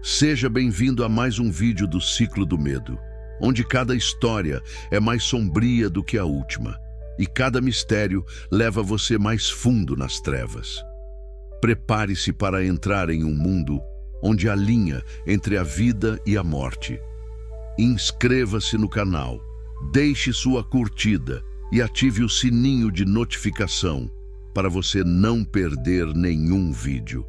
Seja bem-vindo a mais um vídeo do Ciclo do Medo, onde cada história é mais sombria do que a última e cada mistério leva você mais fundo nas trevas. Prepare-se para entrar em um mundo onde há linha entre a vida e a morte. Inscreva-se no canal, deixe sua curtida e ative o sininho de notificação para você não perder nenhum vídeo.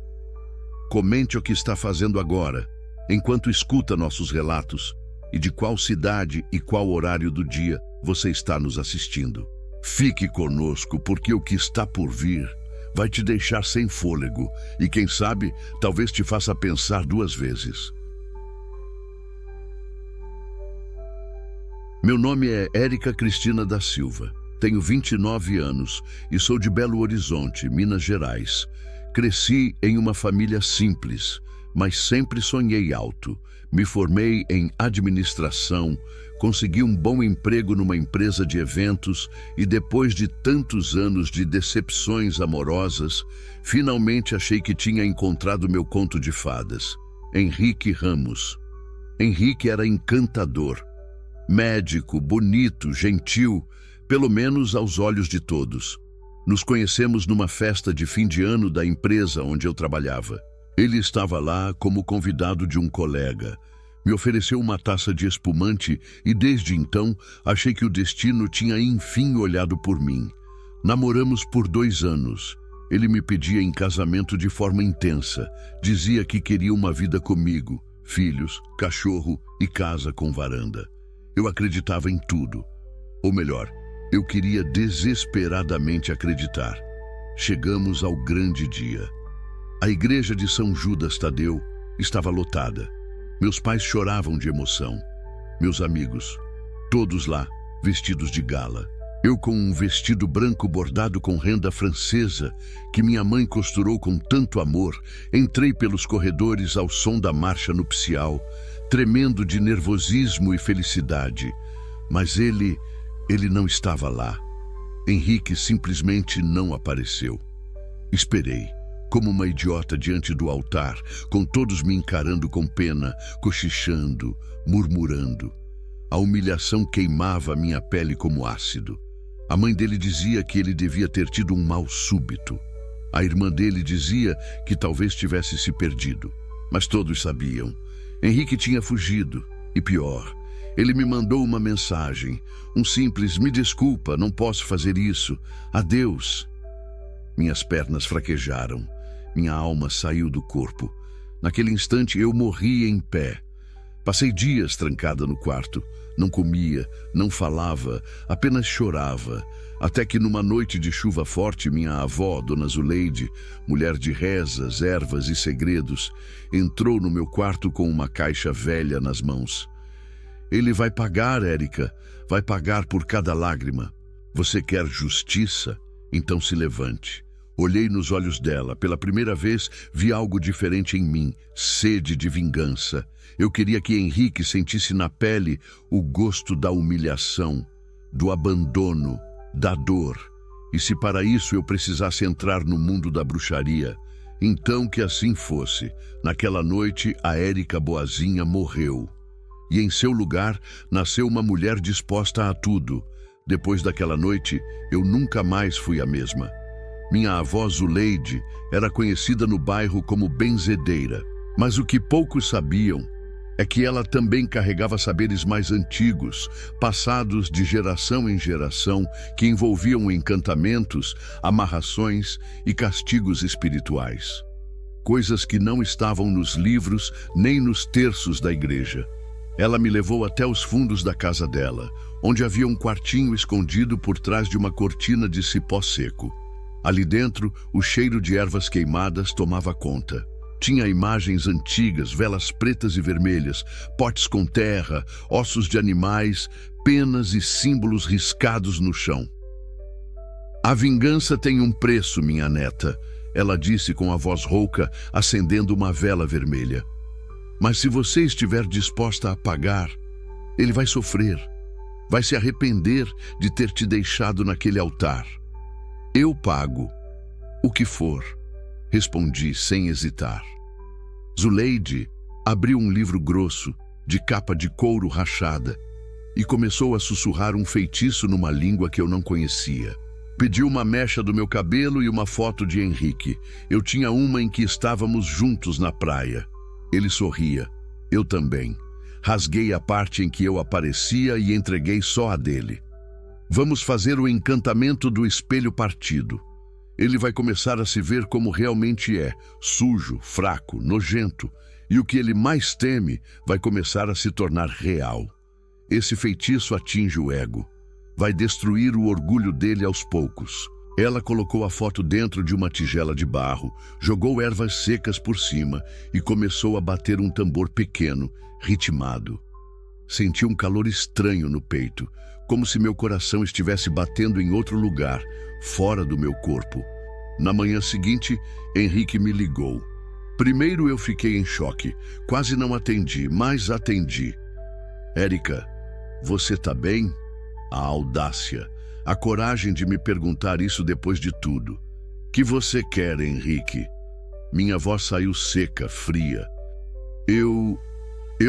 Comente o que está fazendo agora, enquanto escuta nossos relatos e de qual cidade e qual horário do dia você está nos assistindo. Fique conosco, porque o que está por vir vai te deixar sem fôlego e, quem sabe, talvez te faça pensar duas vezes. Meu nome é Érica Cristina da Silva, tenho 29 anos e sou de Belo Horizonte, Minas Gerais. Cresci em uma família simples, mas sempre sonhei alto. Me formei em administração, consegui um bom emprego numa empresa de eventos e, depois de tantos anos de decepções amorosas, finalmente achei que tinha encontrado meu conto de fadas, Henrique Ramos. Henrique era encantador, médico, bonito, gentil, pelo menos aos olhos de todos. Nos conhecemos numa festa de fim de ano da empresa onde eu trabalhava. Ele estava lá como convidado de um colega. Me ofereceu uma taça de espumante e, desde então, achei que o destino tinha enfim olhado por mim. Namoramos por 2 anos. Ele me pedia em casamento de forma intensa. Dizia que queria uma vida comigo, filhos, cachorro e casa com varanda. Eu acreditava em tudo. Ou melhor, eu queria desesperadamente acreditar. Chegamos ao grande dia. A igreja de São Judas Tadeu estava lotada. Meus pais choravam de emoção. Meus amigos, todos lá, vestidos de gala. Eu com um vestido branco bordado com renda francesa, que minha mãe costurou com tanto amor, entrei pelos corredores ao som da marcha nupcial, tremendo de nervosismo e felicidade. Mas ele não estava lá. Henrique simplesmente não apareceu. Esperei, como uma idiota diante do altar, com todos me encarando com pena, cochichando, murmurando. A humilhação queimava minha pele como ácido. A mãe dele dizia que ele devia ter tido um mal súbito. A irmã dele dizia que talvez tivesse se perdido. Mas todos sabiam. Henrique tinha fugido. E pior, ele me mandou uma mensagem, um simples "me desculpa, não posso fazer isso, adeus". Minhas pernas fraquejaram, minha alma saiu do corpo. Naquele instante eu morri em pé. Passei dias trancada no quarto, não comia, não falava, apenas chorava, até que numa noite de chuva forte minha avó, Dona Zuleide, mulher de rezas, ervas e segredos, entrou no meu quarto com uma caixa velha nas mãos. "Ele vai pagar, Érica, vai pagar por cada lágrima. Você quer justiça? Então se levante". Olhei nos olhos dela. Pela primeira vez, vi algo diferente em mim, sede de vingança. Eu queria que Henrique sentisse na pele o gosto da humilhação, do abandono, da dor. E se para isso eu precisasse entrar no mundo da bruxaria, então que assim fosse. Naquela noite, a Érica boazinha morreu. E em seu lugar, nasceu uma mulher disposta a tudo. Depois daquela noite, eu nunca mais fui a mesma. Minha avó Zuleide era conhecida no bairro como benzedeira, mas o que poucos sabiam é que ela também carregava saberes mais antigos, passados de geração em geração, que envolviam encantamentos, amarrações e castigos espirituais. Coisas que não estavam nos livros nem nos terços da igreja. Ela me levou até os fundos da casa dela, onde havia um quartinho escondido por trás de uma cortina de cipó seco. Ali dentro, o cheiro de ervas queimadas tomava conta. Tinha imagens antigas, velas pretas e vermelhas, potes com terra, ossos de animais, penas e símbolos riscados no chão. "A vingança tem um preço, minha neta", ela disse com a voz rouca, acendendo uma vela vermelha. "Mas se você estiver disposta a pagar, ele vai sofrer, vai se arrepender de ter te deixado naquele altar". "Eu pago, o que for", respondi sem hesitar. Zuleide, Abriu um livro grosso, de capa de couro rachada, e começou a sussurrar um feitiço numa língua que eu não conhecia. Pediu uma mecha do meu cabelo e uma foto de Henrique. Eu tinha uma em que estávamos juntos na praia. Ele sorria. Eu também. Rasguei a parte em que eu aparecia e entreguei só a dele. Vamos fazer o encantamento do espelho partido. Ele vai começar a se ver como realmente é, sujo, fraco, nojento, e o que ele mais teme vai começar a se tornar real. Esse feitiço atinge o ego. Vai destruir o orgulho dele aos poucos. Ela colocou a foto dentro de uma tigela de barro, jogou ervas secas por cima e começou a bater um tambor pequeno, ritmado. Senti um calor estranho no peito, como se meu coração estivesse batendo em outro lugar, fora do meu corpo. Na manhã seguinte, Henrique me ligou. Primeiro eu fiquei em choque, quase não atendi, mas atendi. Érica, você tá bem? A audácia, a coragem de me perguntar isso depois de tudo. Que você quer, Henrique? Minha voz saiu seca, fria. Eu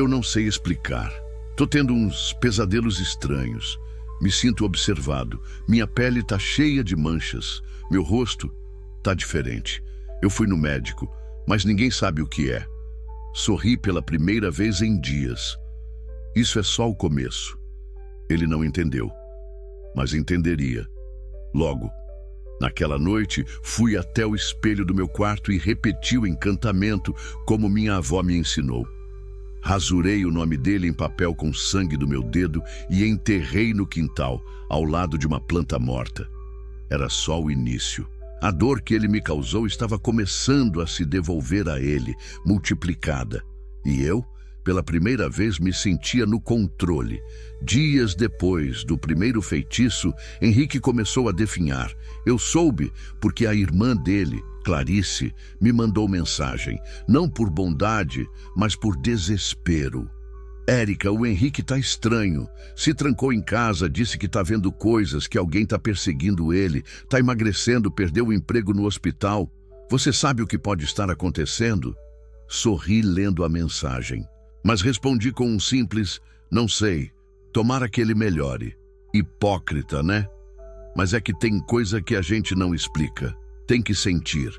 não sei explicar. Tô tendo uns pesadelos estranhos. Me sinto observado. Minha pele tá cheia de manchas. Meu rosto tá diferente. Eu fui no médico, mas ninguém sabe o que é. Sorri pela primeira vez em dias. Isso é só o começo. Ele não entendeu, mas entenderia. Logo, naquela noite, fui até o espelho do meu quarto e repeti o encantamento como minha avó me ensinou. Rasurei o nome dele em papel com sangue do meu dedo e enterrei no quintal, ao lado de uma planta morta. Era só o início. A dor que ele me causou estava começando a se devolver a ele, multiplicada. E eu, pela primeira vez, me sentia no controle. Dias depois do primeiro feitiço, Henrique começou a definhar. Eu soube porque a irmã dele, Clarice, me mandou mensagem. Não por bondade, mas por desespero. Érica, o Henrique tá estranho. Se trancou em casa, disse que tá vendo coisas, que alguém tá perseguindo ele, tá emagrecendo, perdeu o emprego no hospital. Você sabe o que pode estar acontecendo? Sorri lendo a mensagem, mas respondi com um simples, não sei, tomara que ele melhore. Hipócrita, né? Mas é que tem coisa que a gente não explica, tem que sentir.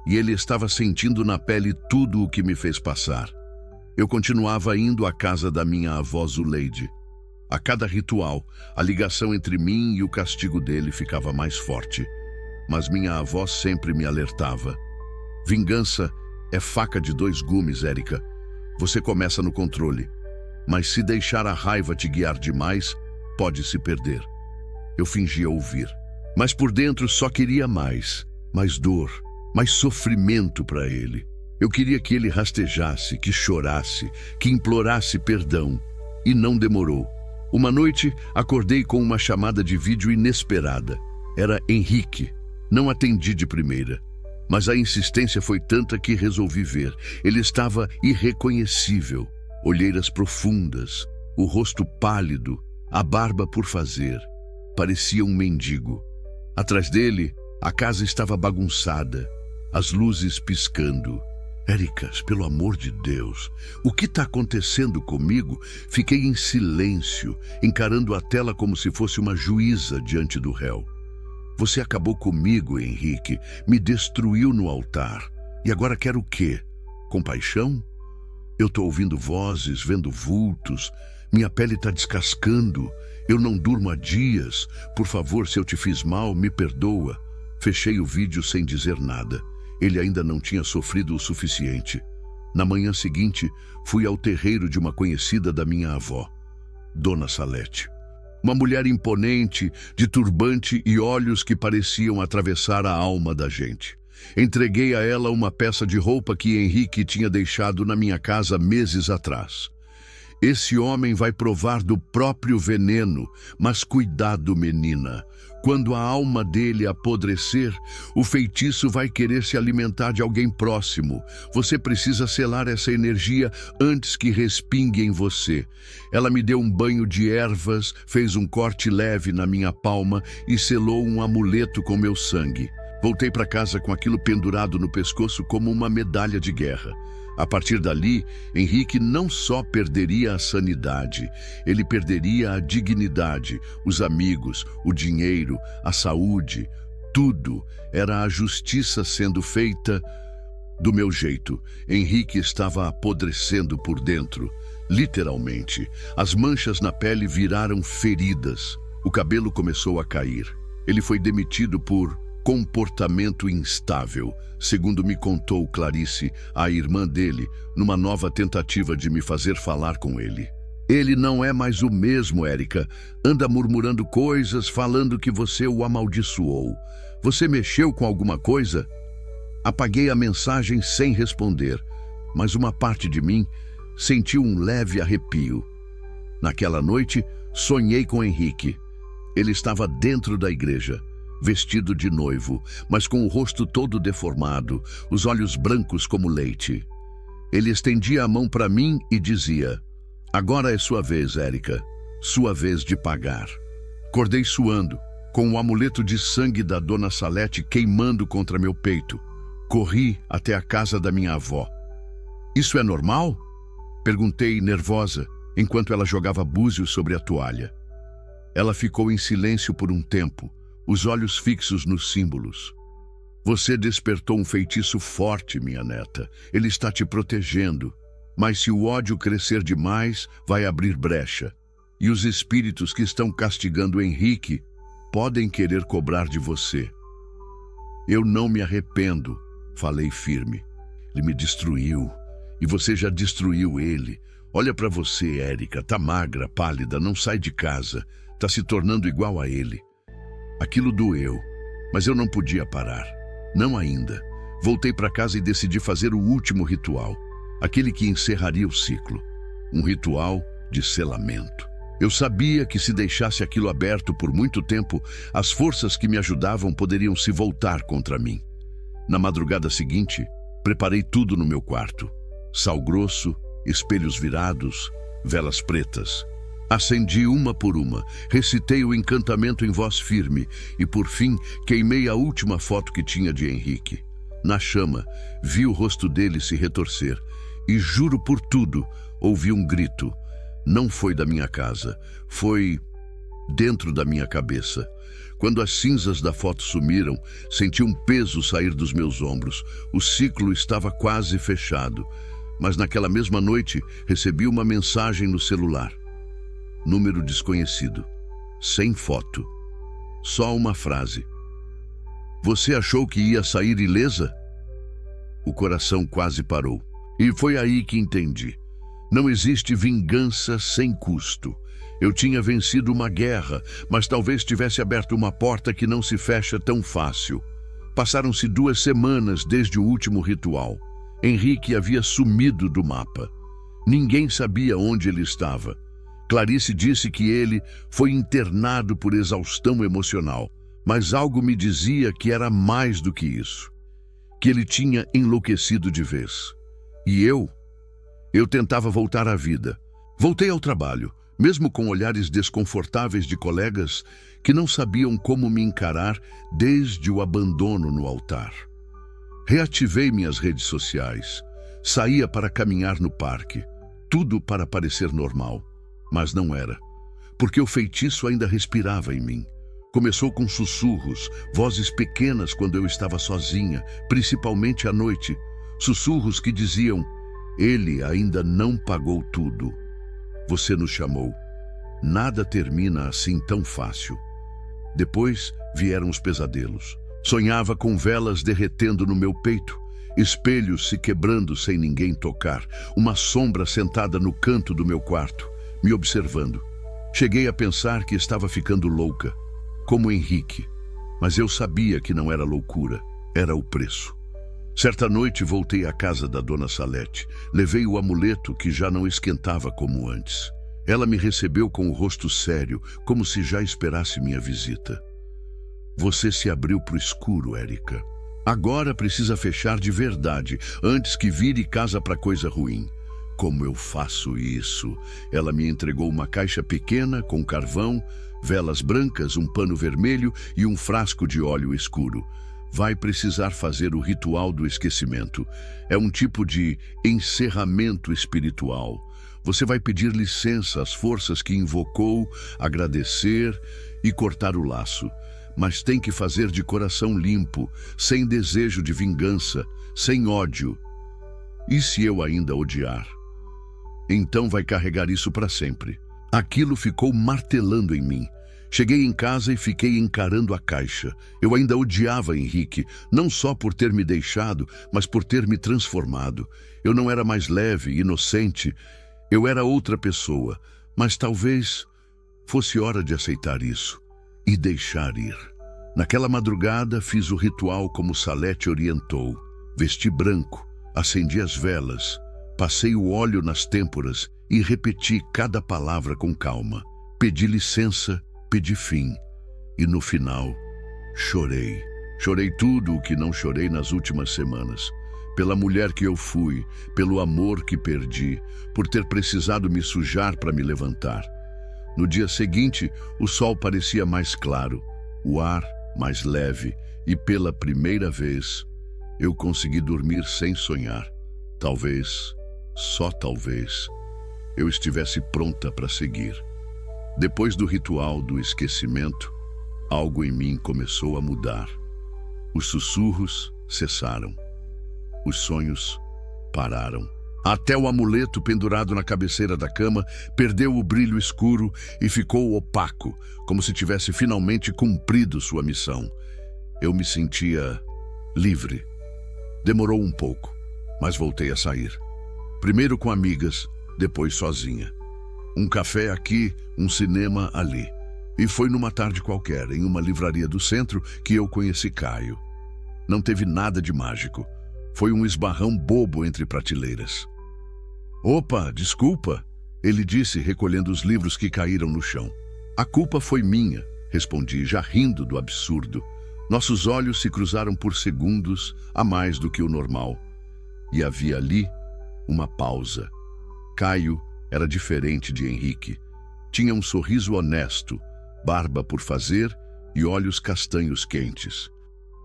E ele estava sentindo na pele tudo o que me fez passar. Eu continuava indo à casa da minha avó Zuleide. A cada ritual, a ligação entre mim e o castigo dele ficava mais forte. Mas minha avó sempre me alertava. Vingança é faca de dois gumes, Érica. Você começa no controle, mas se deixar a raiva te guiar demais, pode se perder. Eu fingia ouvir, mas por dentro só queria mais dor, mais sofrimento para ele. Eu queria que ele rastejasse, que chorasse, que implorasse perdão. E não demorou. Uma noite, acordei com uma chamada de vídeo inesperada. Era Henrique. Não atendi de primeira, mas a insistência foi tanta que resolvi ver. Ele estava irreconhecível. Olheiras profundas, o rosto pálido, a barba por fazer. Parecia um mendigo. Atrás dele, a casa estava bagunçada, as luzes piscando. Érica, pelo amor de Deus, o que está acontecendo comigo? Fiquei em silêncio, encarando a tela como se fosse uma juíza diante do réu. Você acabou comigo, Henrique, me destruiu no altar. E agora quer o quê? Compaixão? Eu estou ouvindo vozes, vendo vultos, minha pele está descascando, eu não durmo há dias. Por favor, se eu te fiz mal, me perdoa. Fechei o vídeo sem dizer nada. Ele ainda não tinha sofrido o suficiente. Na manhã seguinte, fui ao terreiro de uma conhecida da minha avó, Dona Salete. Uma mulher imponente, de turbante e olhos que pareciam atravessar a alma da gente. Entreguei a ela uma peça de roupa que Henrique tinha deixado na minha casa meses atrás. Esse homem vai provar do próprio veneno, mas cuidado, menina. Quando a alma dele apodrecer, o feitiço vai querer se alimentar de alguém próximo. Você precisa selar essa energia antes que respingue em você. Ela me deu um banho de ervas, fez um corte leve na minha palma e selou um amuleto com meu sangue. Voltei para casa com aquilo pendurado no pescoço como uma medalha de guerra. A partir dali, Henrique não só perderia a sanidade, ele perderia a dignidade, os amigos, o dinheiro, a saúde, tudo. Era a justiça sendo feita do meu jeito. Henrique estava apodrecendo por dentro, literalmente. As manchas na pele viraram feridas. O cabelo começou a cair. Ele foi demitido por comportamento instável, segundo me contou Clarice, a irmã dele, numa nova tentativa de me fazer falar com ele. Ele não é mais o mesmo, Érica. Anda murmurando coisas, falando que você o amaldiçoou. Você mexeu com alguma coisa? Apaguei a mensagem sem responder, mas uma parte de mim sentiu um leve arrepio. Naquela noite, sonhei com Henrique. Ele estava dentro da igreja, vestido de noivo, mas com o rosto todo deformado, os olhos brancos como leite. Ele estendia a mão para mim e dizia: "Agora é sua vez, Érica, sua vez de pagar." Acordei suando, com o amuleto de sangue da Dona Salete queimando contra meu peito. Corri até a casa da minha avó. "Isso é normal?" Perguntei, nervosa, enquanto ela jogava búzios sobre a toalha. Ela ficou em silêncio por um tempo, os olhos fixos nos símbolos. "Você despertou um feitiço forte, minha neta. Ele está te protegendo. Mas se o ódio crescer demais, vai abrir brecha. E os espíritos que estão castigando Henrique podem querer cobrar de você." "Eu não me arrependo", falei firme. "Ele me destruiu. E você já destruiu ele. Olha para você, Érica. Tá magra, pálida, não sai de casa. Tá se tornando igual a ele." Aquilo doeu, mas eu não podia parar. Não ainda. Voltei para casa e decidi fazer o último ritual, aquele que encerraria o ciclo. Um ritual de selamento. Eu sabia que se deixasse aquilo aberto por muito tempo, as forças que me ajudavam poderiam se voltar contra mim. Na madrugada seguinte, preparei tudo no meu quarto. Sal grosso, espelhos virados, velas pretas. Acendi uma por uma, recitei o encantamento em voz firme e, por fim, queimei a última foto que tinha de Henrique. Na chama, vi o rosto dele se retorcer e, juro por tudo, ouvi um grito. Não foi da minha casa, foi dentro da minha cabeça. Quando as cinzas da foto sumiram, senti um peso sair dos meus ombros. O ciclo estava quase fechado, mas naquela mesma noite recebi uma mensagem no celular. Número desconhecido. Sem foto. Só uma frase. "Você achou que ia sair ilesa?" O coração quase parou. E foi aí que entendi. Não existe vingança sem custo. Eu tinha vencido uma guerra, mas talvez tivesse aberto uma porta que não se fecha tão fácil. Passaram-se 2 semanas desde o último ritual. Henrique havia sumido do mapa. Ninguém sabia onde ele estava. Clarice disse que ele foi internado por exaustão emocional, mas algo me dizia que era mais do que isso, que ele tinha enlouquecido de vez. E eu tentava voltar à vida. Voltei ao trabalho, mesmo com olhares desconfortáveis de colegas que não sabiam como me encarar desde o abandono no altar. Reativei minhas redes sociais, saía para caminhar no parque, tudo para parecer normal. Mas não era, porque o feitiço ainda respirava em mim. Começou com sussurros, vozes pequenas quando eu estava sozinha, principalmente à noite. Sussurros que diziam: "Ele ainda não pagou tudo. Você nos chamou. Nada termina assim tão fácil." Depois vieram os pesadelos. Sonhava com velas derretendo no meu peito, espelhos se quebrando sem ninguém tocar, uma sombra sentada no canto do meu quarto, me observando. Cheguei a pensar que estava ficando louca, como Henrique, mas eu sabia que não era loucura, era o preço. Certa noite voltei à casa da Dona Salete, levei o amuleto que já não esquentava como antes. Ela me recebeu com o rosto sério, como se já esperasse minha visita. "Você se abriu para o escuro, Érica. Agora precisa fechar de verdade, antes que vire casa para coisa ruim." "Como eu faço isso?" Ela me entregou uma caixa pequena com carvão, velas brancas, um pano vermelho e um frasco de óleo escuro. vai precisar fazer o ritual do esquecimento. É um tipo de encerramento espiritual. Você vai pedir licença às forças que invocou, agradecer e cortar o laço. Mas tem que fazer de coração limpo, sem desejo de vingança, sem ódio. E se eu ainda odiar? Então vai carregar isso para sempre. Aquilo ficou martelando em mim. Cheguei em casa e fiquei encarando a caixa. Eu ainda odiava Henrique, não só por ter me deixado, mas por ter me transformado. Eu não era mais leve, inocente. Eu era outra pessoa, mas talvez fosse hora de aceitar isso e deixar ir. Naquela madrugada fiz o ritual como Salete orientou. Vesti branco, acendi as velas, passei o óleo nas têmporas e repeti cada palavra com calma. Pedi licença, pedi fim. E no final, chorei. Chorei tudo o que não chorei nas últimas semanas. Pela mulher que eu fui, pelo amor que perdi, por ter precisado me sujar para me levantar. No dia seguinte, o sol parecia mais claro, o ar mais leve, e pela primeira vez, eu consegui dormir sem sonhar. Talvez, só talvez, eu estivesse pronta para seguir. Depois do ritual do esquecimento, algo em mim começou a mudar. Os sussurros cessaram. Os sonhos pararam. Até o amuleto pendurado na cabeceira da cama perdeu o brilho escuro e ficou opaco, como se tivesse finalmente cumprido sua missão. Eu me sentia livre. Demorou um pouco, mas voltei a sair. Primeiro com amigas, depois sozinha. Um café aqui, um cinema ali. E foi numa tarde qualquer, em uma livraria do centro, que eu conheci Caio. Não teve nada de mágico. Foi um esbarrão bobo entre prateleiras. Opa, desculpa, ele disse, recolhendo os livros que caíram no chão. A culpa foi minha, respondi, já rindo do absurdo. Nossos olhos se cruzaram por segundos, a mais do que o normal. E havia ali uma pausa. Caio era diferente de Henrique. Tinha um sorriso honesto, barba por fazer e olhos castanhos quentes.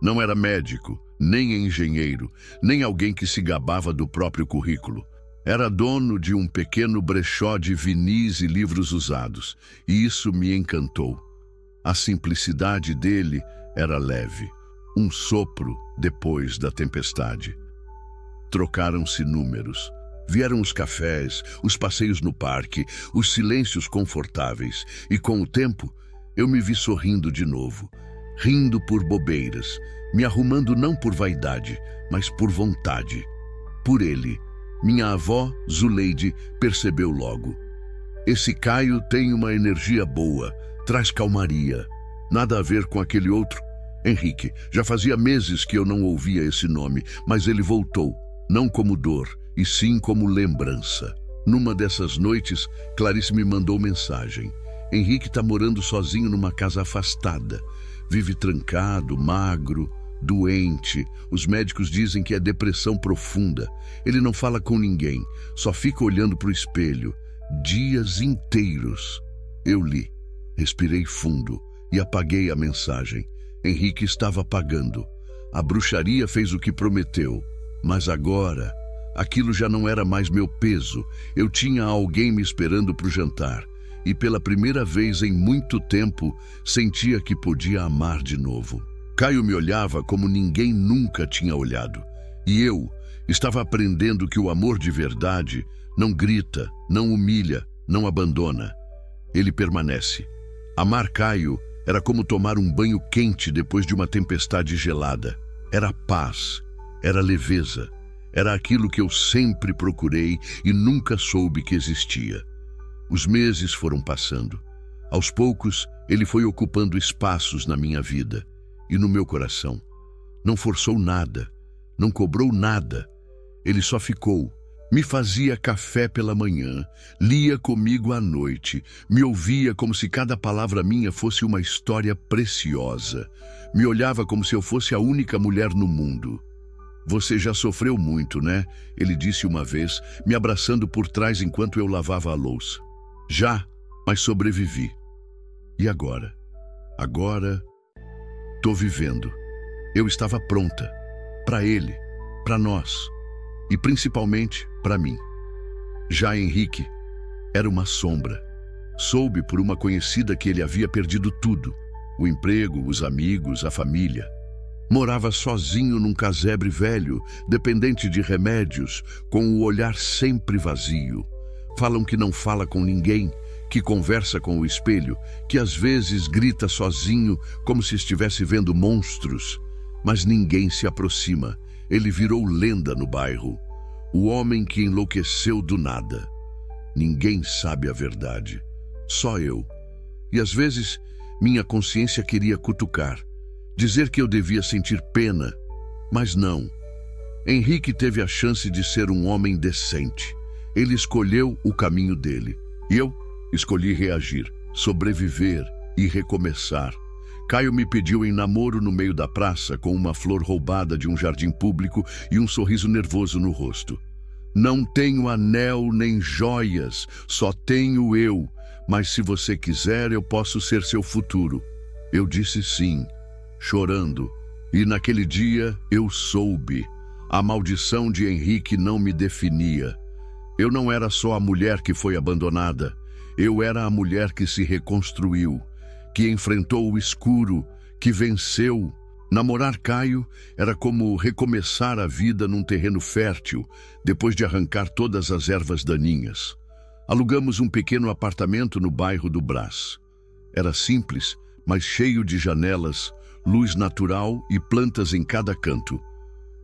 Não era médico, nem engenheiro, nem alguém que se gabava do próprio currículo. Era dono de um pequeno brechó de vinis e livros usados, e isso me encantou. A simplicidade dele era leve, um sopro depois da tempestade. Trocaram-se números. Vieram os cafés, os passeios no parque, os silêncios confortáveis, e com o tempo eu me vi sorrindo de novo, rindo por bobeiras, me arrumando não por vaidade, mas por vontade. Por ele. Minha avó, Zuleide, percebeu logo. Esse Caio tem uma energia boa, traz calmaria. Nada a ver com aquele outro. Henrique, já fazia meses que eu não ouvia esse nome, mas ele voltou, não como dor, e sim como lembrança. Numa dessas noites, Clarice me mandou mensagem. Henrique está morando sozinho numa casa afastada. Vive trancado, magro, doente. Os médicos dizem que é depressão profunda. Ele não fala com ninguém, só fica olhando para o espelho. Dias inteiros. Eu li, respirei fundo e apaguei a mensagem. Henrique estava apagando. A bruxaria fez o que prometeu. Mas agora, aquilo já não era mais meu peso. Eu tinha alguém me esperando para o jantar. E pela primeira vez em muito tempo, sentia que podia amar de novo. Caio me olhava como ninguém nunca tinha olhado. E eu estava aprendendo que o amor de verdade não grita, não humilha, não abandona. Ele permanece. Amar Caio era como tomar um banho quente depois de uma tempestade gelada. Era paz, era leveza, era aquilo que eu sempre procurei e nunca soube que existia. Os meses foram passando. Aos poucos, ele foi ocupando espaços na minha vida e no meu coração. Não forçou nada, não cobrou nada. Ele só ficou. Me fazia café pela manhã, lia comigo à noite, me ouvia como se cada palavra minha fosse uma história preciosa. Me olhava como se eu fosse a única mulher no mundo. Você já sofreu muito, né? Ele disse uma vez, me abraçando por trás enquanto eu lavava a louça. Já, mas sobrevivi. E agora? Agora, tô vivendo. Eu estava pronta. Para ele, para nós e principalmente para mim. Já Henrique era uma sombra. Soube por uma conhecida que ele havia perdido tudo: o emprego, os amigos, a família. Morava sozinho num casebre velho, dependente de remédios, com o olhar sempre vazio. Falam que não fala com ninguém, que conversa com o espelho, que às vezes grita sozinho, como se estivesse vendo monstros. Mas ninguém se aproxima. Ele virou lenda no bairro. O homem que enlouqueceu do nada. Ninguém sabe a verdade. Só eu. E às vezes, minha consciência queria cutucar, dizer que eu devia sentir pena, mas não. Henrique teve a chance de ser um homem decente. Ele escolheu o caminho dele. E eu escolhi reagir, sobreviver e recomeçar. Caio me pediu em namoro no meio da praça, com uma flor roubada de um jardim público e um sorriso nervoso no rosto. Não tenho anel nem joias, só tenho eu. Mas se você quiser, eu posso ser seu futuro. Eu disse sim, chorando. E naquele dia eu soube. A maldição de Henrique não me definia. Eu não era só a mulher que foi abandonada. Eu era a mulher que se reconstruiu, que enfrentou o escuro, que venceu. Namorar Caio era como recomeçar a vida num terreno fértil, depois de arrancar todas as ervas daninhas. Alugamos um pequeno apartamento no bairro do Brás. Era simples, mas cheio de janelas, luz natural e plantas em cada canto.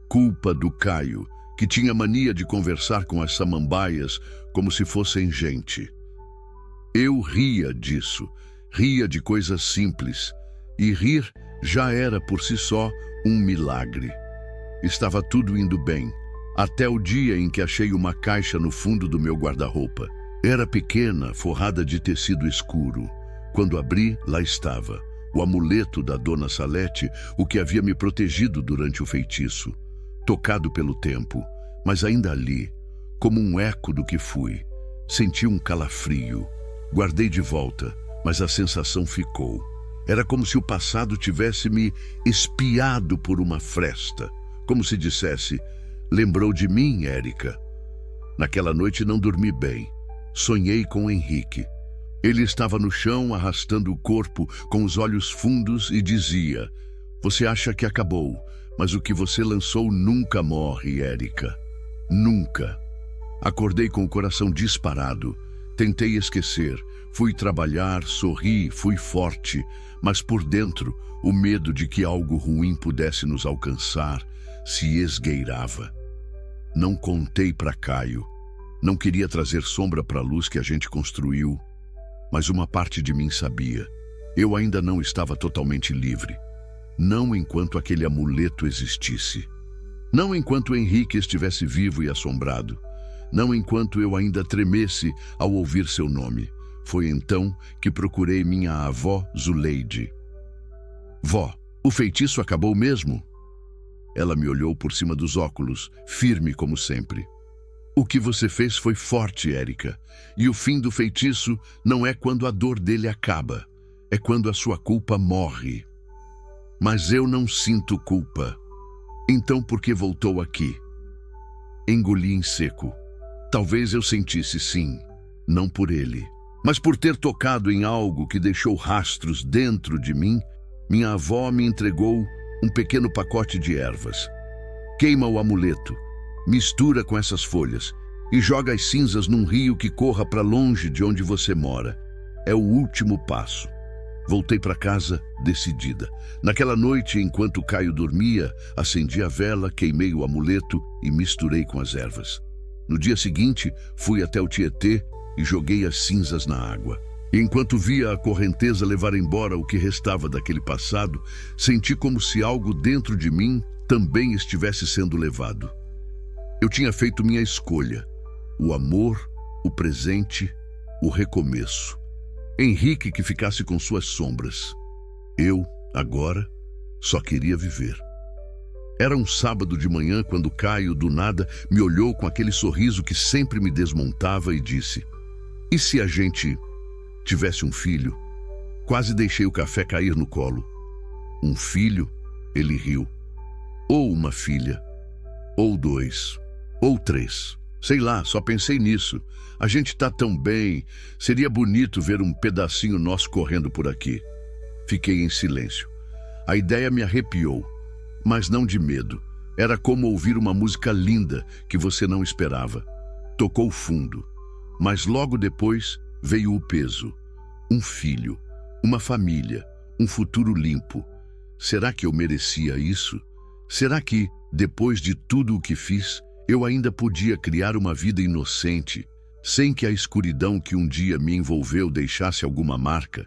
Culpa do Caio, que tinha mania de conversar com as samambaias como se fossem gente. Eu ria disso, ria de coisas simples, e rir já era por si só um milagre. Estava tudo indo bem, até o dia em que achei uma caixa no fundo do meu guarda-roupa. Era pequena, forrada de tecido escuro. Quando abri, lá estava, o amuleto da Dona Salete, o que havia me protegido durante o feitiço. Tocado pelo tempo, mas ainda ali, como um eco do que fui. Senti um calafrio. Guardei de volta, mas a sensação ficou. Era como se o passado tivesse me espiado por uma fresta. Como se dissesse: lembrou de mim, Érica? Naquela noite não dormi bem. Sonhei com Henrique. Ele estava no chão, arrastando o corpo, com os olhos fundos, e dizia: você acha que acabou, mas o que você lançou nunca morre, Érica. Nunca. Acordei com o coração disparado. Tentei esquecer. Fui trabalhar, sorri, fui forte, mas por dentro, o medo de que algo ruim pudesse nos alcançar se esgueirava. Não contei para Caio. Não queria trazer sombra para a luz que a gente construiu, mas uma parte de mim sabia. Eu ainda não estava totalmente livre. Não enquanto aquele amuleto existisse. Não enquanto Henrique estivesse vivo e assombrado. Não enquanto eu ainda tremesse ao ouvir seu nome. Foi então que procurei minha avó Zuleide. Vó, o feitiço acabou mesmo? Ela me olhou por cima dos óculos, firme como sempre. O que você fez foi forte, Érica. E o fim do feitiço não é quando a dor dele acaba. É quando a sua culpa morre. Mas eu não sinto culpa. Então por que voltou aqui? Engoli em seco. Talvez eu sentisse sim, não por ele, mas por ter tocado em algo que deixou rastros dentro de mim. Minha avó me entregou um pequeno pacote de ervas. Queima o amuleto, mistura com essas folhas e joga as cinzas num rio que corra para longe de onde você mora. É o último passo. Voltei para casa decidida. Naquela noite, enquanto Caio dormia, acendi a vela, queimei o amuleto e misturei com as ervas. No dia seguinte, fui até o Tietê e joguei as cinzas na água. E enquanto via a correnteza levar embora o que restava daquele passado, senti como se algo dentro de mim também estivesse sendo levado. Eu tinha feito minha escolha: o amor, o presente, o recomeço. Henrique que ficasse com suas sombras. Eu, agora, só queria viver. Era um sábado de manhã quando Caio, do nada, me olhou com aquele sorriso que sempre me desmontava e disse: e se a gente tivesse um filho? Quase deixei o café cair no colo. Um filho? Ele riu. Ou uma filha, ou 2, ou 3. Sei lá, só pensei nisso. A gente tá tão bem, seria bonito ver um pedacinho nosso correndo por aqui. Fiquei em silêncio. A ideia me arrepiou, mas não de medo. Era como ouvir uma música linda que você não esperava. Tocou fundo, mas logo depois veio o peso. Um filho, uma família, um futuro limpo. Será que eu merecia isso? Será que, depois de tudo o que fiz, eu ainda podia criar uma vida inocente, sem que a escuridão que um dia me envolveu deixasse alguma marca?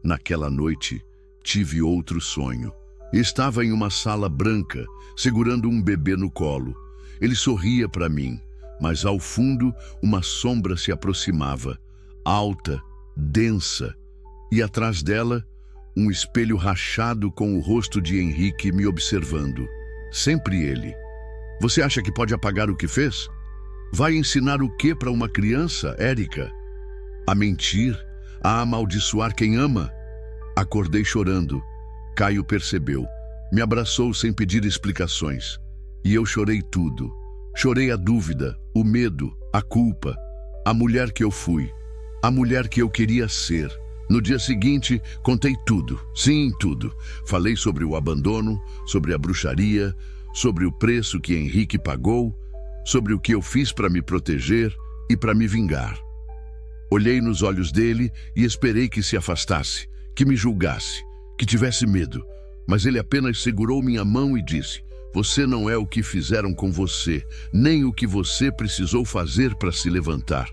Naquela noite, tive outro sonho. Estava em uma sala branca, segurando um bebê no colo. Ele sorria para mim, mas ao fundo uma sombra se aproximava, alta, densa, e atrás dela, um espelho rachado com o rosto de Henrique me observando. Sempre ele. Você acha que pode apagar o que fez? Vai ensinar o que para uma criança, Érica? A mentir? A amaldiçoar quem ama? Acordei chorando. Caio percebeu. Me abraçou sem pedir explicações. E eu chorei tudo. Chorei a dúvida, o medo, a culpa. A mulher que eu fui. A mulher que eu queria ser. No dia seguinte, contei tudo. Sim, tudo. Falei sobre o abandono, sobre a bruxaria, sobre o preço que Henrique pagou, sobre o que eu fiz para me proteger e para me vingar. Olhei nos olhos dele e esperei que se afastasse, que me julgasse, que tivesse medo. Mas ele apenas segurou minha mão e disse: você não é o que fizeram com você, nem o que você precisou fazer para se levantar.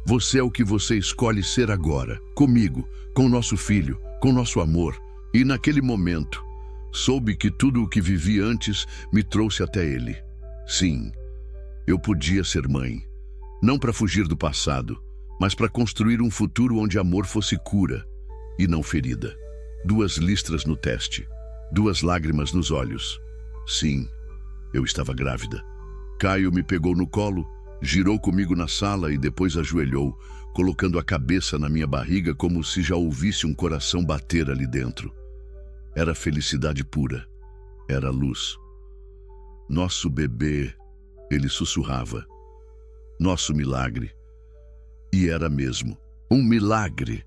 Você é o que você escolhe ser agora, comigo, com nosso filho, com nosso amor. E naquele momento, soube que tudo o que vivi antes me trouxe até ele. Sim, eu podia ser mãe. Não para fugir do passado, mas para construir um futuro onde amor fosse cura e não ferida. 2 listras no teste, 2 lágrimas nos olhos. Sim, eu estava grávida. Caio me pegou no colo, girou comigo na sala e depois ajoelhou, colocando a cabeça na minha barriga como se já ouvisse um coração bater ali dentro. Era felicidade pura. Era luz. Nosso bebê, ele sussurrava. Nosso milagre. E era mesmo. Um milagre.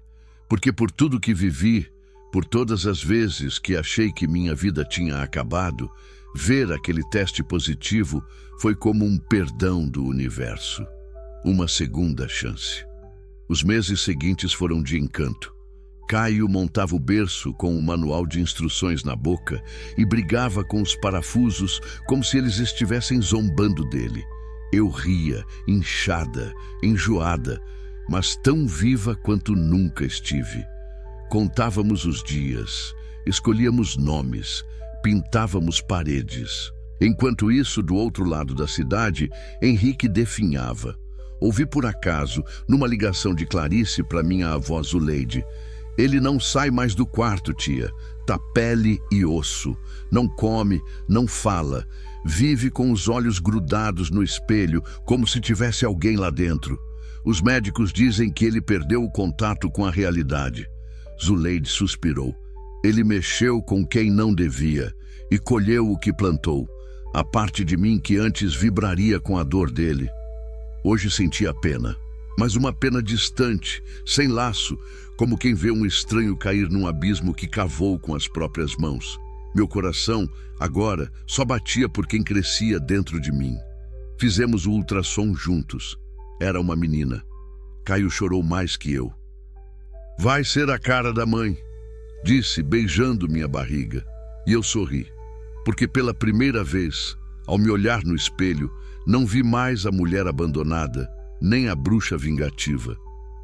Porque por tudo que vivi, por todas as vezes que achei que minha vida tinha acabado, ver aquele teste positivo foi como um perdão do universo. Uma segunda chance. Os meses seguintes foram de encanto. Caio montava o berço com um manual de instruções na boca e brigava com os parafusos como se eles estivessem zombando dele. Eu ria, inchada, enjoada, mas tão viva quanto nunca estive. Contávamos os dias, escolhíamos nomes, pintávamos paredes. Enquanto isso, do outro lado da cidade, Henrique definhava. Ouvi por acaso, numa ligação de Clarice para minha avó Zuleide: ele não sai mais do quarto, tia. Tá pele e osso. Não come, não fala. Vive com os olhos grudados no espelho, como se tivesse alguém lá dentro. Os médicos dizem que ele perdeu o contato com a realidade. Zuleide suspirou. Ele mexeu com quem não devia e colheu o que plantou. A parte de mim que antes vibraria com a dor dele. Hoje sentia pena, mas uma pena distante, sem laço, como quem vê um estranho cair num abismo que cavou com as próprias mãos. Meu coração, agora, só batia por quem crescia dentro de mim. Fizemos o ultrassom juntos. Era uma menina. Caio chorou mais que eu. Vai ser a cara da mãe, disse, beijando minha barriga. E eu sorri, porque pela primeira vez, ao me olhar no espelho, não vi mais a mulher abandonada, nem a bruxa vingativa.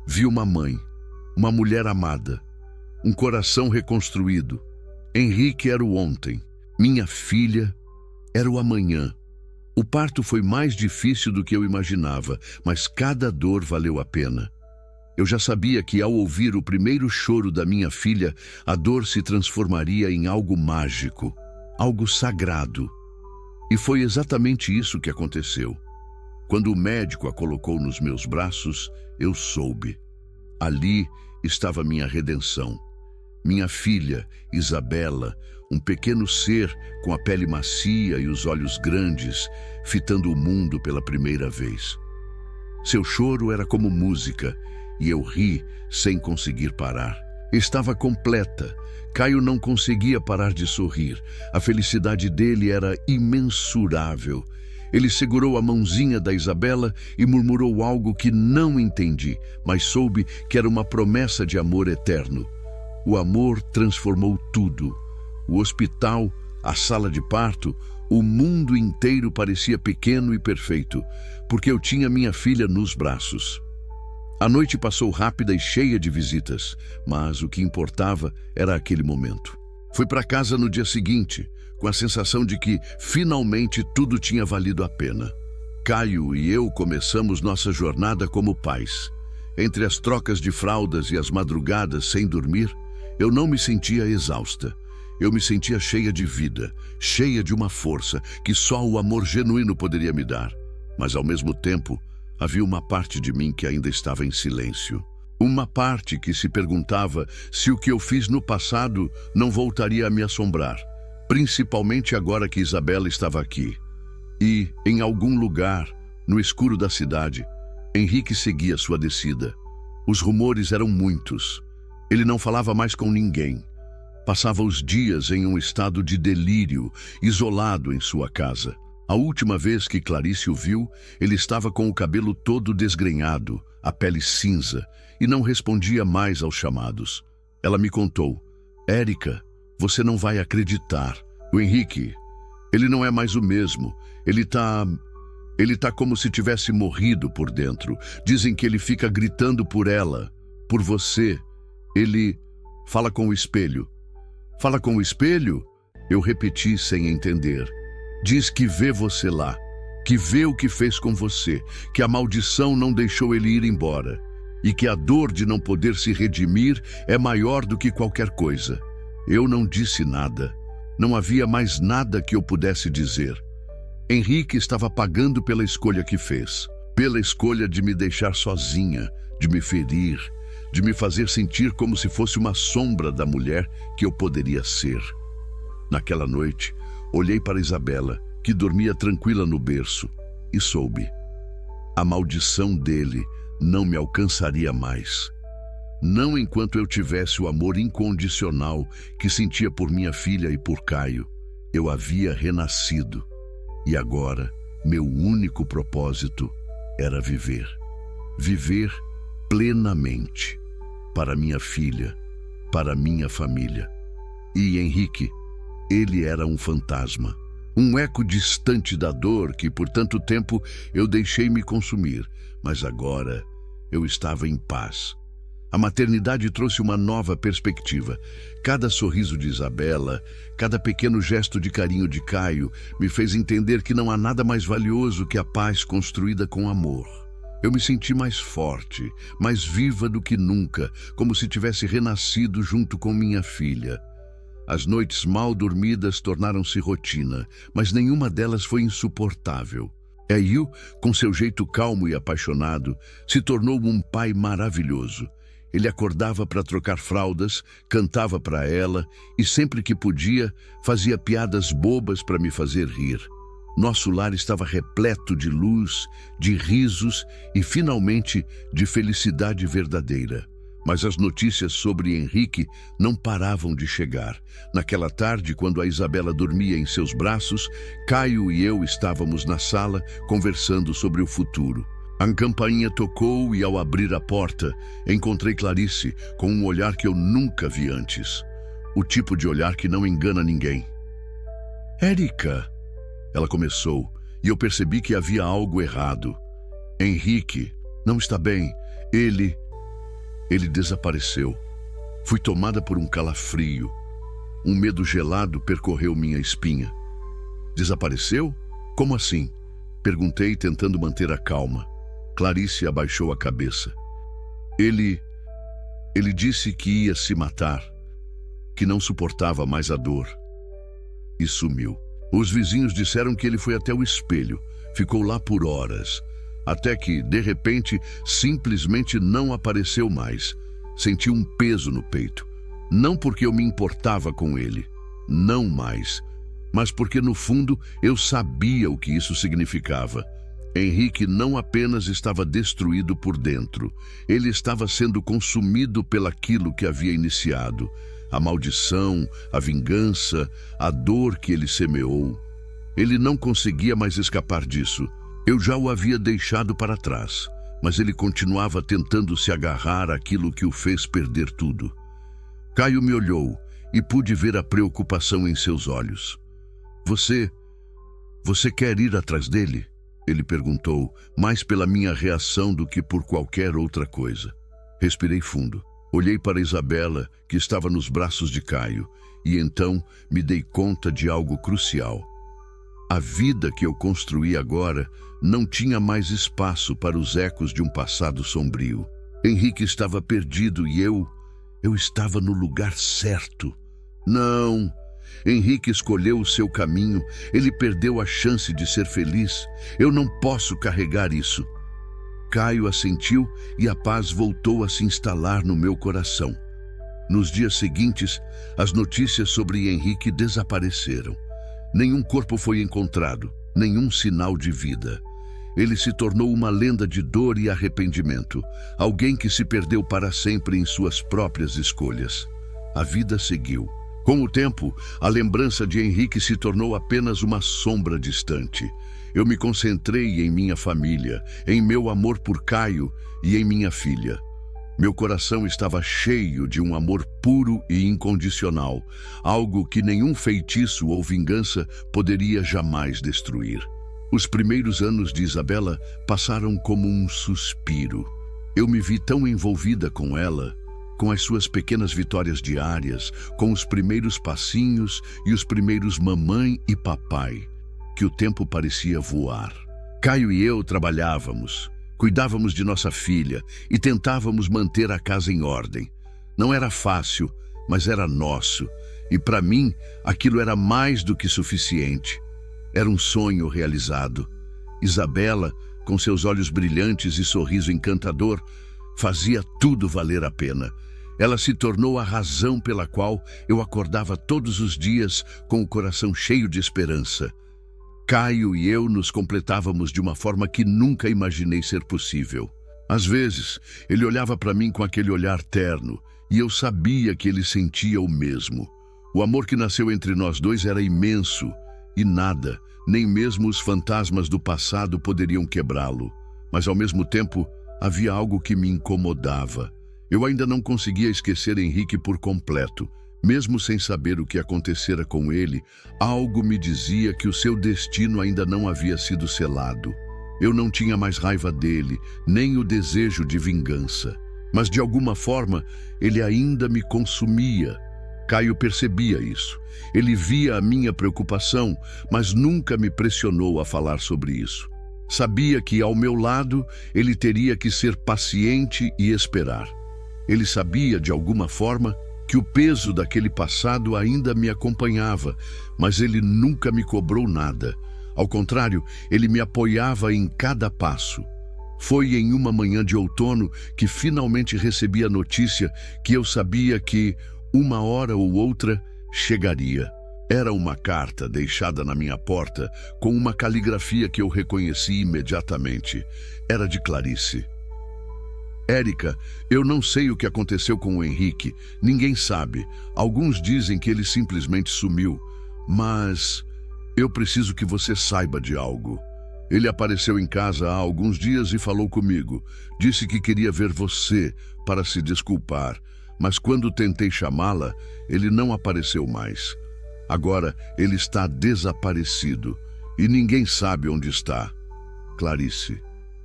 Vi uma mãe, uma mulher amada, um coração reconstruído. Henrique era o ontem, minha filha era o amanhã. O parto foi mais difícil do que eu imaginava, mas cada dor valeu a pena. Eu já sabia que ao ouvir o primeiro choro da minha filha, a dor se transformaria em algo mágico, algo sagrado. E foi exatamente isso que aconteceu. Quando o médico a colocou nos meus braços, eu soube. Ali estava minha redenção. Minha filha, Isabela, um pequeno ser com a pele macia e os olhos grandes, fitando o mundo pela primeira vez. Seu choro era como música, e eu ri sem conseguir parar. Estava completa. Caio não conseguia parar de sorrir. A felicidade dele era imensurável. Ele segurou a mãozinha da Isabela e murmurou algo que não entendi, mas soube que era uma promessa de amor eterno. O amor transformou tudo. O hospital, a sala de parto, o mundo inteiro parecia pequeno e perfeito, porque eu tinha minha filha nos braços. A noite passou rápida e cheia de visitas, mas o que importava era aquele momento. Fui para casa no dia seguinte, com a sensação de que, finalmente, tudo tinha valido a pena. Caio e eu começamos nossa jornada como pais. Entre as trocas de fraldas e as madrugadas sem dormir, eu não me sentia exausta. Eu me sentia cheia de vida, cheia de uma força que só o amor genuíno poderia me dar. Mas, ao mesmo tempo, havia uma parte de mim que ainda estava em silêncio. Uma parte que se perguntava se o que eu fiz no passado não voltaria a me assombrar, principalmente agora que Isabela estava aqui. E, em algum lugar, no escuro da cidade, Henrique seguia sua descida. Os rumores eram muitos. Ele não falava mais com ninguém. Passava os dias em um estado de delírio, isolado em sua casa. A última vez que Clarice o viu, ele estava com o cabelo todo desgrenhado, a pele cinza, e não respondia mais aos chamados. Ela me contou: "Érica, você não vai acreditar. O Henrique, ele não é mais o mesmo. Ele tá como se tivesse morrido por dentro. Dizem que ele fica gritando por ela, por você. Ele fala com o espelho." "Fala com o espelho?" Eu repeti sem entender. "Diz que vê você lá, que vê o que fez com você, que a maldição não deixou ele ir embora, e que a dor de não poder se redimir é maior do que qualquer coisa." Eu não disse nada. Não havia mais nada que eu pudesse dizer. Henrique estava pagando pela escolha que fez, pela escolha de me deixar sozinha, de me ferir, de me fazer sentir como se fosse uma sombra da mulher que eu poderia ser. Naquela noite, olhei para Isabela, que dormia tranquila no berço, e soube: a maldição dele não me alcançaria mais. Não enquanto eu tivesse o amor incondicional que sentia por minha filha e por Caio. Eu havia renascido, e agora meu único propósito era viver. Viver plenamente, para minha filha, para minha família. E Henrique, ele era um fantasma, um eco distante da dor que por tanto tempo eu deixei me consumir, mas agora eu estava em paz. A maternidade trouxe uma nova perspectiva. Cada sorriso de Isabela, cada pequeno gesto de carinho de Caio me fez entender que não há nada mais valioso que a paz construída com amor. Eu me senti mais forte, mais viva do que nunca, como se tivesse renascido junto com minha filha. As noites mal dormidas tornaram-se rotina, mas nenhuma delas foi insuportável. Caio, com seu jeito calmo e apaixonado, se tornou um pai maravilhoso. Ele acordava para trocar fraldas, cantava para ela e, sempre que podia, fazia piadas bobas para me fazer rir. Nosso lar estava repleto de luz, de risos e, finalmente, de felicidade verdadeira. Mas as notícias sobre Henrique não paravam de chegar. Naquela tarde, quando a Isabela dormia em seus braços, Caio e eu estávamos na sala conversando sobre o futuro. A campainha tocou e, ao abrir a porta, encontrei Clarice com um olhar que eu nunca vi antes. O tipo de olhar que não engana ninguém. "Érica", ela começou, e eu percebi que havia algo errado. "Henrique não está bem. Ele desapareceu." Fui tomada por um calafrio. Um medo gelado percorreu minha espinha. "Desapareceu? Como assim?" Perguntei, tentando manter a calma. Clarice abaixou a cabeça. Ele disse que ia se matar, que não suportava mais a dor. E sumiu. Os vizinhos disseram que ele foi até o espelho, ficou lá por horas, até que, de repente, simplesmente não apareceu mais. Senti um peso no peito. Não porque eu me importava com ele, não mais, mas porque no fundo eu sabia o que isso significava. Henrique não apenas estava destruído por dentro, ele estava sendo consumido pelaquilo que havia iniciado. A maldição, a vingança, a dor que ele semeou. Ele não conseguia mais escapar disso. Eu já o havia deixado para trás, mas ele continuava tentando se agarrar àquilo que o fez perder tudo. Caio me olhou e pude ver a preocupação em seus olhos. Você quer ir atrás dele? Ele perguntou, mais pela minha reação do que por qualquer outra coisa. Respirei fundo. Olhei para Isabela, que estava nos braços de Caio, e então me dei conta de algo crucial. A vida que eu construí agora não tinha mais espaço para os ecos de um passado sombrio. Henrique estava perdido e eu estava no lugar certo. Não, Henrique escolheu o seu caminho, ele perdeu a chance de ser feliz. Eu não posso carregar isso. Caio assentiu e a paz voltou a se instalar no meu coração. Nos dias seguintes, as notícias sobre Henrique desapareceram. Nenhum corpo foi encontrado, nenhum sinal de vida. Ele se tornou uma lenda de dor e arrependimento, alguém que se perdeu para sempre em suas próprias escolhas. A vida seguiu. Com o tempo, a lembrança de Henrique se tornou apenas uma sombra distante. Eu me concentrei em minha família, em meu amor por Caio e em minha filha. Meu coração estava cheio de um amor puro e incondicional, algo que nenhum feitiço ou vingança poderia jamais destruir. Os primeiros anos de Isabela passaram como um suspiro. Eu me vi tão envolvida com ela, com as suas pequenas vitórias diárias, com os primeiros passinhos e os primeiros mamãe e papai, que o tempo parecia voar. Caio e eu trabalhávamos, cuidávamos de nossa filha e tentávamos manter a casa em ordem. Não era fácil, mas era nosso, e para mim aquilo era mais do que suficiente. Era um sonho realizado. Isabela, com seus olhos brilhantes e sorriso encantador, fazia tudo valer a pena. Ela se tornou a razão pela qual eu acordava todos os dias com o coração cheio de esperança. Caio e eu nos completávamos de uma forma que nunca imaginei ser possível. Às vezes, ele olhava para mim com aquele olhar terno, e eu sabia que ele sentia o mesmo. O amor que nasceu entre nós dois era imenso, e nada, nem mesmo os fantasmas do passado poderiam quebrá-lo. Mas ao mesmo tempo, havia algo que me incomodava. Eu ainda não conseguia esquecer Henrique por completo. Mesmo sem saber o que acontecera com ele, algo me dizia que o seu destino ainda não havia sido selado. Eu não tinha mais raiva dele, nem o desejo de vingança. Mas de alguma forma, ele ainda me consumia. Caio percebia isso. Ele via a minha preocupação, mas nunca me pressionou a falar sobre isso. Sabia que, ao meu lado, ele teria que ser paciente e esperar. Ele sabia, de alguma forma, que o peso daquele passado ainda me acompanhava, mas ele nunca me cobrou nada. Ao contrário, ele me apoiava em cada passo. Foi em uma manhã de outono que finalmente recebi a notícia que eu sabia que, uma hora ou outra, chegaria. Era uma carta deixada na minha porta com uma caligrafia que eu reconheci imediatamente. Era de Clarice. Érica, eu não sei o que aconteceu com o Henrique. Ninguém sabe. Alguns dizem que ele simplesmente sumiu. Mas eu preciso que você saiba de algo. Ele apareceu em casa há alguns dias e falou comigo. Disse que queria ver você para se desculpar. Mas quando tentei chamá-la, ele não apareceu mais. Agora ele está desaparecido e ninguém sabe onde está. Clarice.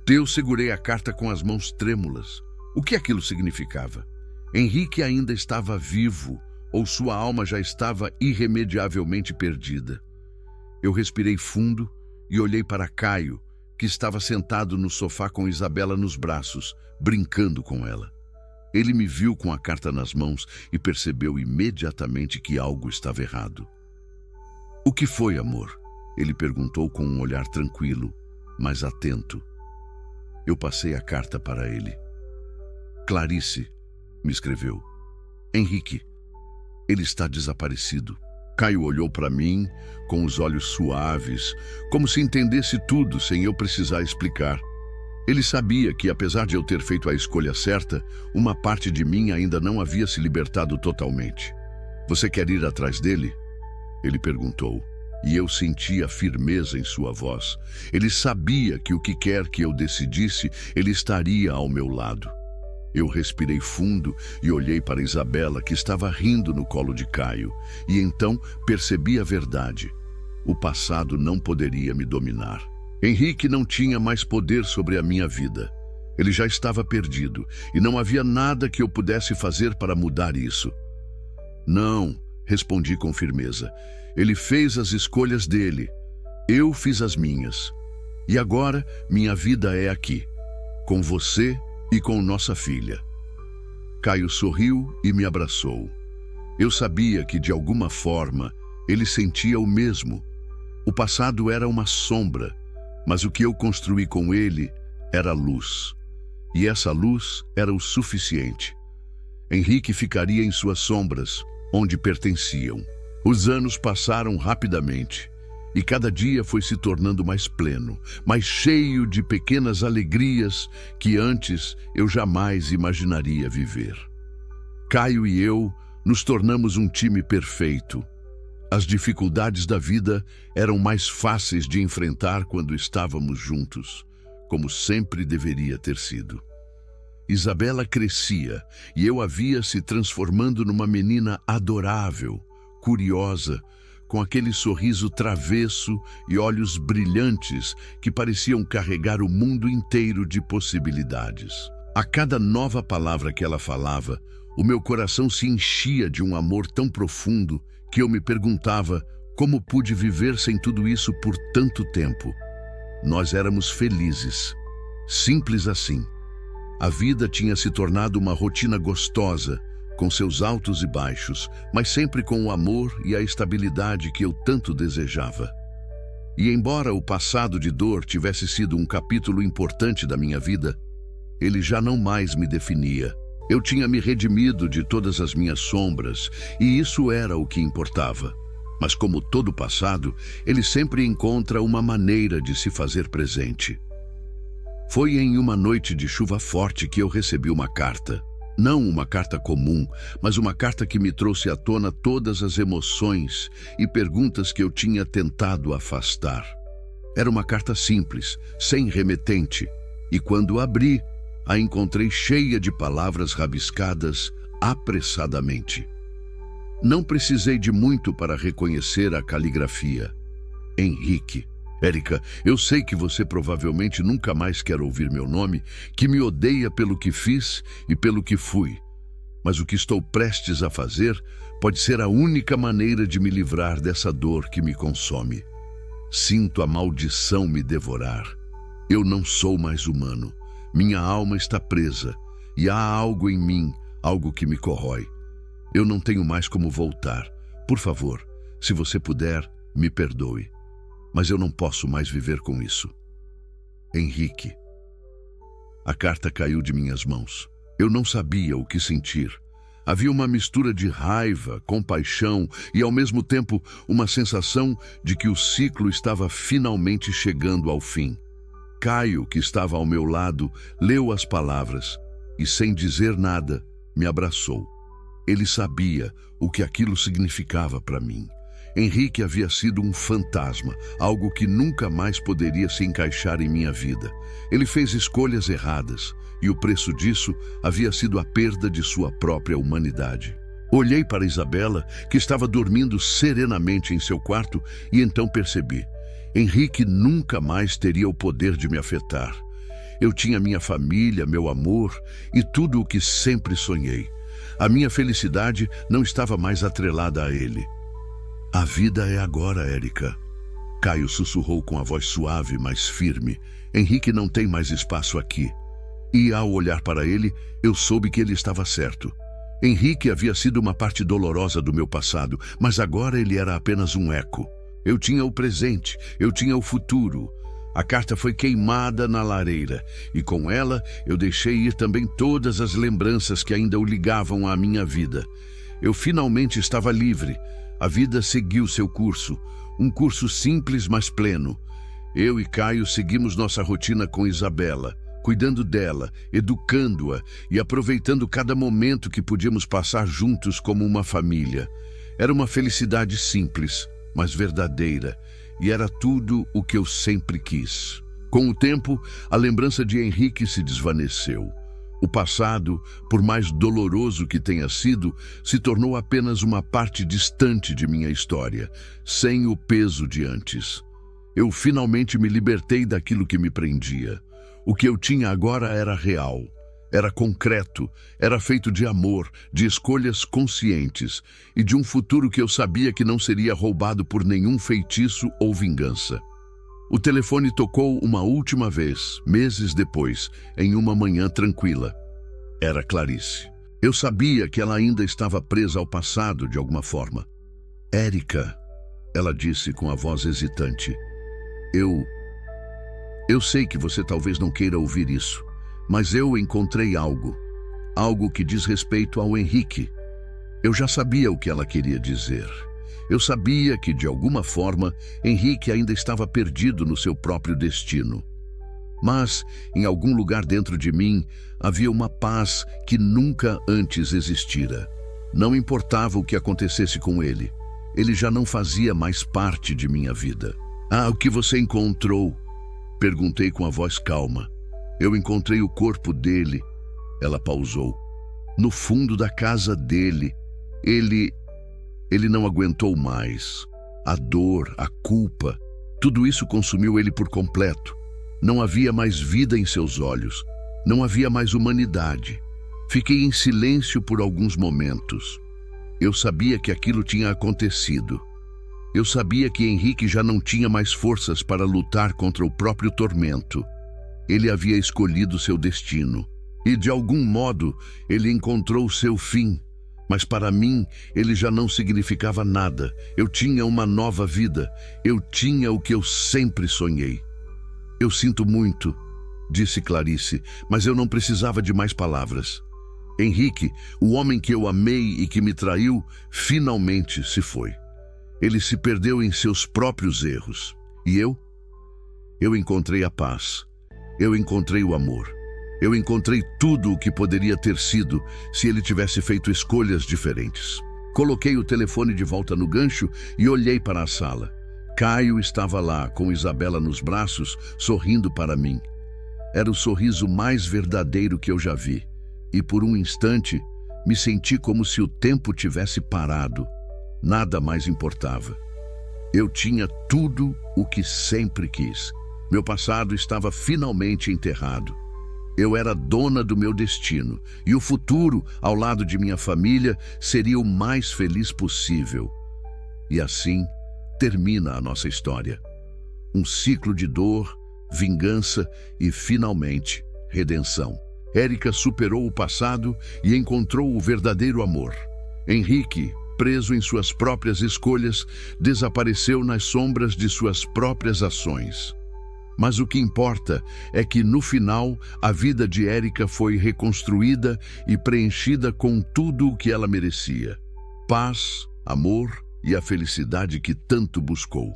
Eu segurei a carta com as mãos trêmulas. O que aquilo significava? Henrique ainda estava vivo, ou sua alma já estava irremediavelmente perdida. Eu respirei fundo e olhei para Caio, que estava sentado no sofá com Isabela nos braços, brincando com ela. Ele me viu com a carta nas mãos e percebeu imediatamente que algo estava errado. O que foi, amor? Ele perguntou com um olhar tranquilo, mas atento. Eu passei a carta para ele. Clarice, me escreveu. Henrique, Ele está desaparecido. Caio olhou para mim com os olhos suaves, como se entendesse tudo sem eu precisar explicar. Ele sabia que, apesar de eu ter feito a escolha certa, uma parte de mim ainda não havia se libertado totalmente. Você quer ir atrás dele? Ele perguntou, e eu senti a firmeza em sua voz. Ele sabia que o que quer que eu decidisse, ele estaria ao meu lado. Eu respirei fundo e olhei para Isabela, que estava rindo no colo de Caio, e então percebi a verdade. O passado não poderia me dominar. Henrique não tinha mais poder sobre a minha vida. Ele já estava perdido, e não havia nada que eu pudesse fazer para mudar isso. Não, respondi com firmeza. Ele fez as escolhas dele. Eu fiz as minhas. E agora minha vida é aqui, com você e com nossa filha. Caio sorriu e me abraçou. Eu sabia que, de alguma forma, ele sentia o mesmo. O passado era uma sombra, mas o que eu construí com ele era luz. E essa luz era o suficiente. Henrique ficaria em suas sombras, onde pertenciam. Os anos passaram rapidamente, e cada dia foi se tornando mais pleno, mais cheio de pequenas alegrias que antes eu jamais imaginaria viver. Caio e eu nos tornamos um time perfeito. As dificuldades da vida eram mais fáceis de enfrentar quando estávamos juntos, como sempre deveria ter sido. Isabela crescia e eu a via se transformando numa menina adorável, curiosa, com aquele sorriso travesso e olhos brilhantes que pareciam carregar o mundo inteiro de possibilidades. A cada nova palavra que ela falava, o meu coração se enchia de um amor tão profundo que eu me perguntava como pude viver sem tudo isso por tanto tempo. Nós éramos felizes, simples assim. A vida tinha se tornado uma rotina gostosa, com seus altos e baixos, mas sempre com o amor e a estabilidade que eu tanto desejava. E embora o passado de dor tivesse sido um capítulo importante da minha vida, ele já não mais me definia. Eu tinha me redimido de todas as minhas sombras, e isso era o que importava. Mas como todo passado, ele sempre encontra uma maneira de se fazer presente. Foi em uma noite de chuva forte que eu recebi uma carta. Não uma carta comum, mas uma carta que me trouxe à tona todas as emoções e perguntas que eu tinha tentado afastar. Era uma carta simples, sem remetente, e quando abri, a encontrei cheia de palavras rabiscadas apressadamente. Não precisei de muito para reconhecer a caligrafia. Henrique. Érica, eu sei que você provavelmente nunca mais quer ouvir meu nome, que me odeia pelo que fiz e pelo que fui. Mas o que estou prestes a fazer pode ser a única maneira de me livrar dessa dor que me consome. Sinto a maldição me devorar. Eu não sou mais humano. Minha alma está presa e há algo em mim, algo que me corrói. Eu não tenho mais como voltar. Por favor, se você puder, me perdoe. Mas eu não posso mais viver com isso. Henrique. A carta caiu de minhas mãos. Eu não sabia o que sentir. Havia uma mistura de raiva, compaixão e, ao mesmo tempo, uma sensação de que o ciclo estava finalmente chegando ao fim. Caio, que estava ao meu lado, leu as palavras e, sem dizer nada, me abraçou. Ele sabia o que aquilo significava para mim. Henrique havia sido um fantasma, algo que nunca mais poderia se encaixar em minha vida. Ele fez escolhas erradas, e o preço disso havia sido a perda de sua própria humanidade. Olhei para Isabela, que estava dormindo serenamente em seu quarto, e então percebi: Henrique nunca mais teria o poder de me afetar. Eu tinha minha família, meu amor e tudo o que sempre sonhei. A minha felicidade não estava mais atrelada a ele. A vida é agora, Érica. Caio sussurrou com a voz suave, mas firme. Henrique não tem mais espaço aqui. E ao olhar para ele, eu soube que ele estava certo. Henrique havia sido uma parte dolorosa do meu passado, mas agora ele era apenas um eco. Eu tinha o presente, eu tinha o futuro. A carta foi queimada na lareira, e com ela eu deixei ir também todas as lembranças que ainda o ligavam à minha vida. Eu finalmente estava livre. A vida seguiu seu curso, um curso simples, mas pleno. Eu e Caio seguimos nossa rotina com Isabela, cuidando dela, educando-a e aproveitando cada momento que podíamos passar juntos como uma família. Era uma felicidade simples, mas verdadeira, e era tudo o que eu sempre quis. Com o tempo, a lembrança de Henrique se desvaneceu. O passado, por mais doloroso que tenha sido, se tornou apenas uma parte distante de minha história, sem o peso de antes. Eu finalmente me libertei daquilo que me prendia. O que eu tinha agora era real, era concreto, era feito de amor, de escolhas conscientes e de um futuro que eu sabia que não seria roubado por nenhum feitiço ou vingança. O telefone tocou uma última vez, meses depois, em uma manhã tranquila. Era Clarice. Eu sabia que ela ainda estava presa ao passado de alguma forma. Érica, ela disse com a voz hesitante. Eu sei que você talvez não queira ouvir isso, mas eu encontrei algo que diz respeito ao Henrique. Eu já sabia o que ela queria dizer. Eu sabia que, de alguma forma, Henrique ainda estava perdido no seu próprio destino. Mas, em algum lugar dentro de mim, havia uma paz que nunca antes existira. Não importava o que acontecesse com ele. Ele já não fazia mais parte de minha vida. O que você encontrou? Perguntei com a voz calma. Eu encontrei o corpo dele. Ela pausou. No fundo da casa dele. Ele não aguentou mais. A dor, a culpa, tudo isso consumiu ele por completo. Não havia mais vida em seus olhos. Não havia mais humanidade. Fiquei em silêncio por alguns momentos. Eu sabia que aquilo tinha acontecido. Eu sabia que Henrique já não tinha mais forças para lutar contra o próprio tormento. Ele havia escolhido seu destino. E, de algum modo, ele encontrou seu fim. Mas para mim, ele já não significava nada. Eu tinha uma nova vida. Eu tinha o que eu sempre sonhei. Eu sinto muito, disse Clarice, mas eu não precisava de mais palavras. Henrique, o homem que eu amei e que me traiu, finalmente se foi. Ele se perdeu em seus próprios erros. E eu? Eu encontrei a paz. Eu encontrei o amor. Eu encontrei tudo o que poderia ter sido se ele tivesse feito escolhas diferentes. Coloquei o telefone de volta no gancho e olhei para a sala. Caio estava lá, com Isabela nos braços, sorrindo para mim. Era o sorriso mais verdadeiro que eu já vi. E por um instante, me senti como se o tempo tivesse parado. Nada mais importava. Eu tinha tudo o que sempre quis. Meu passado estava finalmente enterrado. Eu era dona do meu destino, e o futuro, ao lado de minha família, seria o mais feliz possível. E assim termina a nossa história. Um ciclo de dor, vingança e, finalmente, redenção. Érica superou o passado e encontrou o verdadeiro amor. Henrique, preso em suas próprias escolhas, desapareceu nas sombras de suas próprias ações. Mas o que importa é que, no final, a vida de Érica foi reconstruída e preenchida com tudo o que ela merecia. Paz, amor e a felicidade que tanto buscou.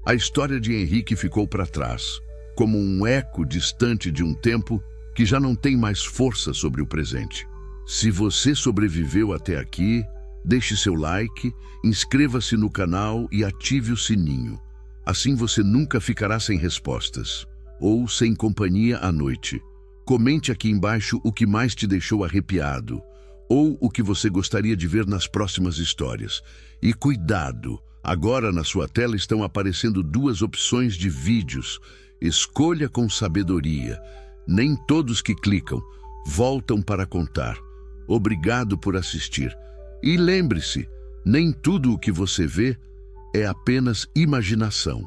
A história de Henrique ficou para trás, como um eco distante de um tempo que já não tem mais força sobre o presente. Se você sobreviveu até aqui, deixe seu like, inscreva-se no canal e ative o sininho. Assim você nunca ficará sem respostas, ou sem companhia à noite. Comente aqui embaixo o que mais te deixou arrepiado, ou o que você gostaria de ver nas próximas histórias. E cuidado, agora na sua tela estão aparecendo duas opções de vídeos. Escolha com sabedoria. Nem todos que clicam voltam para contar. Obrigado por assistir. E lembre-se, nem tudo o que você vê é apenas imaginação.